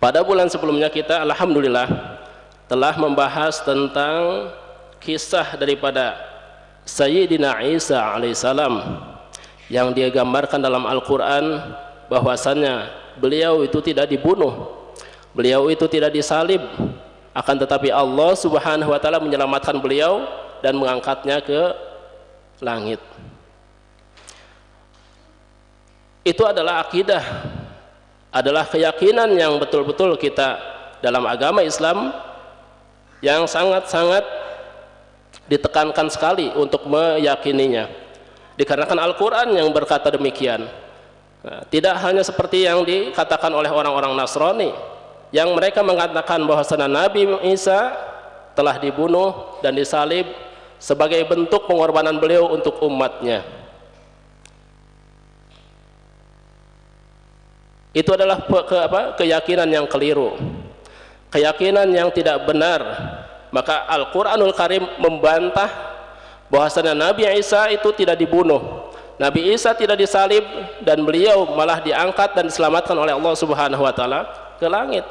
Pada bulan sebelumnya kita alhamdulillah telah membahas tentang kisah daripada Sayyidina Isa alaihissalam yang dia gambarkan dalam Al-Quran bahwasannya beliau itu tidak dibunuh, beliau itu tidak disalib, akan tetapi Allah subhanahu wa ta'ala menyelamatkan beliau dan mengangkatnya ke langit. Itu adalah akidah, adalah keyakinan yang betul-betul kita dalam agama Islam yang sangat-sangat ditekankan sekali untuk meyakininya, dikarenakan Al-Quran yang berkata demikian. Tidak hanya seperti yang dikatakan oleh orang-orang Nasrani yang mereka mengatakan bahwasanya Nabi Isa telah dibunuh dan disalib sebagai bentuk pengorbanan beliau untuk umatnya. Itu adalah keyakinan yang keliru, keyakinan yang tidak benar. Maka Al-Quranul Karim membantah bahwasanya Nabi Isa itu tidak dibunuh, Nabi Isa tidak disalib, dan beliau malah diangkat dan diselamatkan oleh Allah subhanahu wa ta'ala ke langit.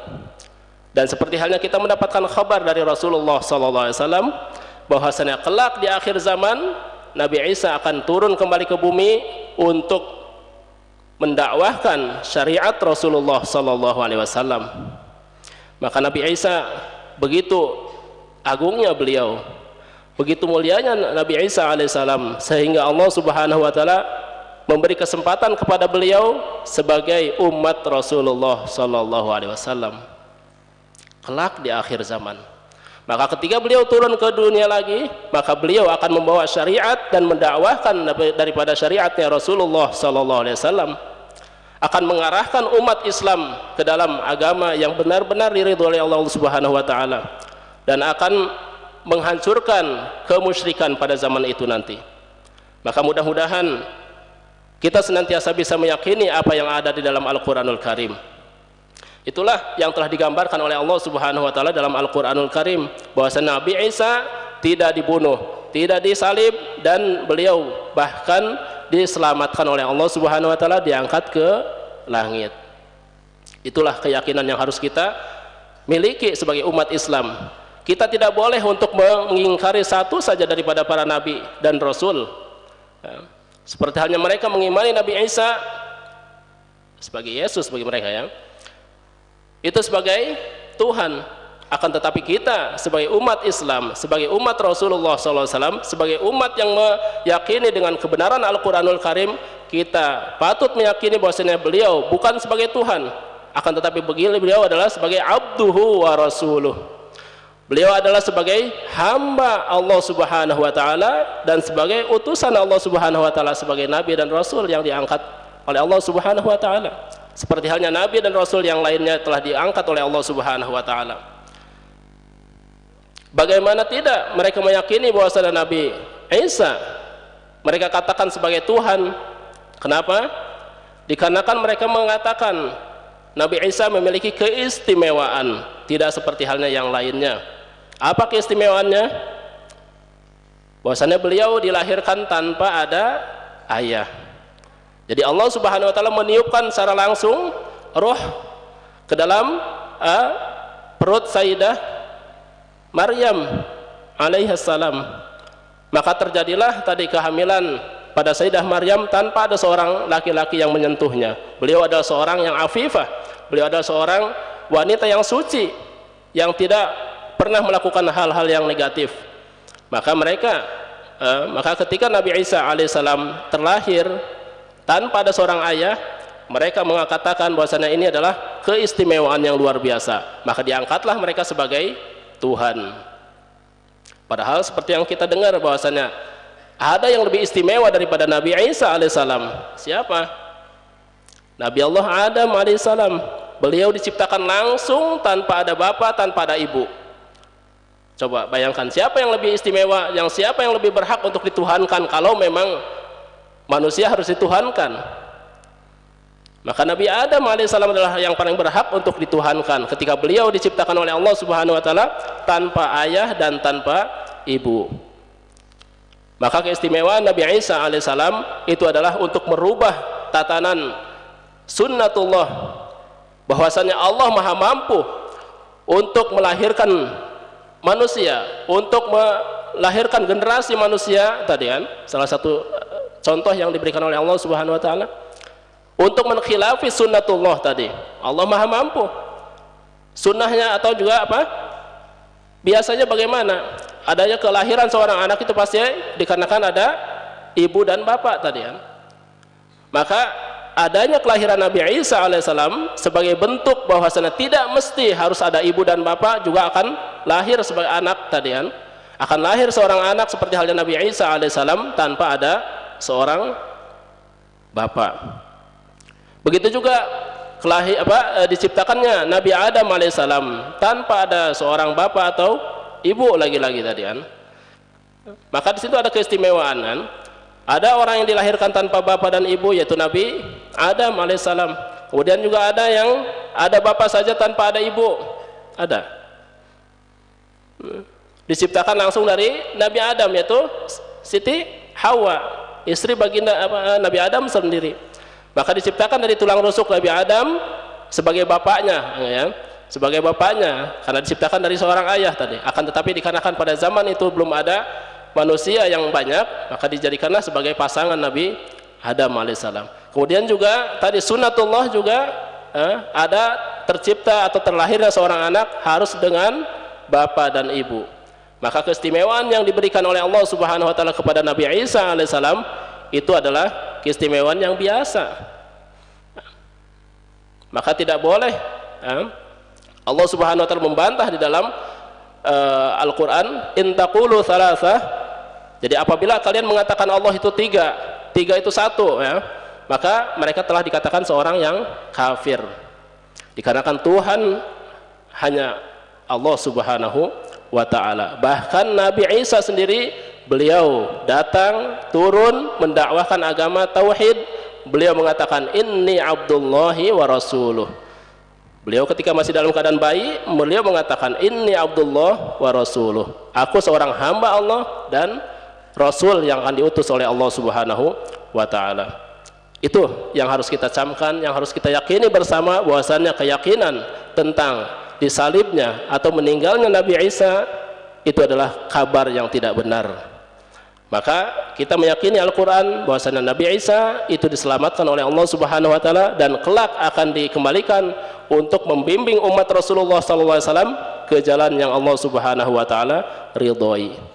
Dan seperti halnya kita mendapatkan kabar dari Rasulullah SAW bahwasanya kelak di akhir zaman Nabi Isa akan turun kembali ke bumi untuk mendakwahkan syariat Rasulullah SAW. Maka Nabi Isa, begitu agungnya beliau, begitu mulianya Nabi Isa alaihissalam, sehingga Allah subhanahu wa ta'ala memberi kesempatan kepada beliau sebagai umat Rasulullah SAW kelak di akhir zaman. Maka ketika beliau turun ke dunia lagi, maka beliau akan membawa syariat dan mendakwahkan daripada syariatnya Rasulullah SAW, akan mengarahkan umat Islam ke dalam agama yang benar-benar diridhoi oleh Allah Subhanahu wa taala, dan akan menghancurkan kemusyrikan pada zaman itu nanti. Maka mudah-mudahan kita senantiasa bisa meyakini apa yang ada di dalam Al-Quranul Karim. Itulah yang telah digambarkan oleh Allah Subhanahu wa ta'ala dalam Al-Quranul Karim, bahwa Nabi Isa tidak dibunuh, tidak disalib, dan beliau bahkan diselamatkan oleh Allah Subhanahu wa ta'ala, diangkat ke langit. Itulah keyakinan yang harus kita miliki sebagai umat Islam. Kita tidak boleh untuk mengingkari satu saja daripada para nabi dan rasul, seperti halnya mereka mengimani Nabi Isa sebagai Yesus bagi mereka, ya, itu sebagai Tuhan. Akan tetapi kita sebagai umat Islam, sebagai umat Rasulullah SAW, sebagai umat yang meyakini dengan kebenaran Al-Quranul Karim, kita patut meyakini bahwasanya beliau bukan sebagai Tuhan, akan tetapi beliau adalah sebagai abduhu wa rasuluh. Beliau adalah sebagai hamba Allah Subhanahu wa ta'ala dan sebagai utusan Allah Subhanahu wa ta'ala, sebagai nabi dan rasul yang diangkat oleh Allah Subhanahu wa ta'ala, seperti halnya nabi dan rasul yang lainnya telah diangkat oleh Allah Subhanahu wa ta'ala. Bagaimana tidak mereka meyakini bahwasanya Nabi Isa mereka katakan sebagai Tuhan? Kenapa? Dikarenakan mereka mengatakan Nabi Isa memiliki keistimewaan, tidak seperti halnya yang lainnya. Apa keistimewaannya? Bahwasanya beliau dilahirkan tanpa ada ayah. Jadi Allah Subhanahu wa ta'ala meniupkan secara langsung roh ke dalam perut Sayyidah Maryam alaihissalam. Maka terjadilah tadi kehamilan pada Sayyidah Maryam tanpa ada seorang laki-laki yang menyentuhnya. Beliau adalah seorang yang afifah, beliau adalah seorang wanita yang suci, yang tidak pernah melakukan hal-hal yang negatif. Maka ketika Nabi Isa alaihissalam terlahir tanpa ada seorang ayah, mereka mengatakan bahwasanya ini adalah keistimewaan yang luar biasa. Maka diangkatlah mereka sebagai Tuhan. Padahal seperti yang kita dengar bahwasanya ada yang lebih istimewa daripada Nabi Isa alaihissalam. Siapa? Nabi Allah Adam alaihissalam. Beliau diciptakan langsung tanpa ada bapak, tanpa ada ibu. Coba bayangkan, siapa yang lebih istimewa, siapa yang lebih berhak untuk dituhankan kalau memang manusia harus dituhankan? Maka Nabi Adam alaihissalam adalah yang paling berhak untuk dituhankan ketika beliau diciptakan oleh Allah Subhanahu wa ta'ala tanpa ayah dan tanpa ibu. Maka keistimewaan Nabi Isa alaihissalam itu adalah untuk merubah tatanan sunnatullah bahwasanya Allah maha mampu untuk melahirkan manusia, untuk melahirkan generasi manusia tadi kan, salah satu contoh yang diberikan oleh Allah Subhanahu wa taala, untuk menkhilafi sunnatullah tadi. Allah maha mampu. Sunnahnya atau juga apa? Biasanya bagaimana? Adanya kelahiran seorang anak itu pasti dikarenakan ada ibu dan bapak tadi kan. Maka adanya kelahiran Nabi Isa alaihissalam sebagai bentuk bahwasanya tidak mesti harus ada ibu dan bapak juga akan lahir sebagai anak tadi kan. Akan lahir seorang anak seperti halnya Nabi Isa alaihissalam tanpa ada seorang bapak. Begitu juga diciptakannya Nabi Adam alaihissalam tanpa ada seorang bapak atau ibu lagi-lagi tadi kan. Maka di situ ada keistimewaan kan. Ada orang yang dilahirkan tanpa bapak dan ibu, yaitu Nabi Adam alaihissalam. Kemudian juga ada yang ada bapak saja tanpa ada ibu, ada. Diciptakan langsung dari Nabi Adam, yaitu Siti Hawa, istri baginda Nabi Adam sendiri. Maka diciptakan dari tulang rusuk Nabi Adam sebagai bapaknya, ya, sebagai bapaknya, karena diciptakan dari seorang ayah tadi. Akan tetapi dikarenakan pada zaman itu belum ada manusia yang banyak, maka dijadikanlah sebagai pasangan Nabi Adam alaihissalam. Kemudian juga tadi sunnatullah juga ada tercipta atau terlahirnya seorang anak harus dengan bapak dan ibu. Maka keistimewaan yang diberikan oleh Allah Subhanahu wa taala kepada Nabi Isa alaihissalam itu adalah keistimewaan yang biasa. Maka tidak boleh Allah Subhanahu wa taala membantah di dalam Al-Qur'an, in taqulu thalathah. Jadi apabila kalian mengatakan Allah itu tiga itu satu, ya, maka mereka telah dikatakan seorang yang kafir. Dikarenakan Tuhan hanya Allah Subhanahu wa taala. Bahkan Nabi Isa sendiri, beliau datang turun mendakwahkan agama tauhid. Beliau mengatakan inni abdullahi wa rasuluh. Beliau ketika masih dalam keadaan bayi, beliau mengatakan inni abdullah wa rasuluh. Aku seorang hamba Allah dan Rasul yang akan diutus oleh Allah Subhanahu wa taala. Itu yang harus kita camkan, yang harus kita yakini bersama, bahwasannya keyakinan tentang disalibnya atau meninggalnya Nabi Isa itu adalah kabar yang tidak benar. Maka kita meyakini Al-Qur'an bahwasanya Nabi Isa itu diselamatkan oleh Allah Subhanahu wa taala dan kelak akan dikembalikan untuk membimbing umat Rasulullah sallallahu alaihi wasallam ke jalan yang Allah Subhanahu wa taala ridhoi.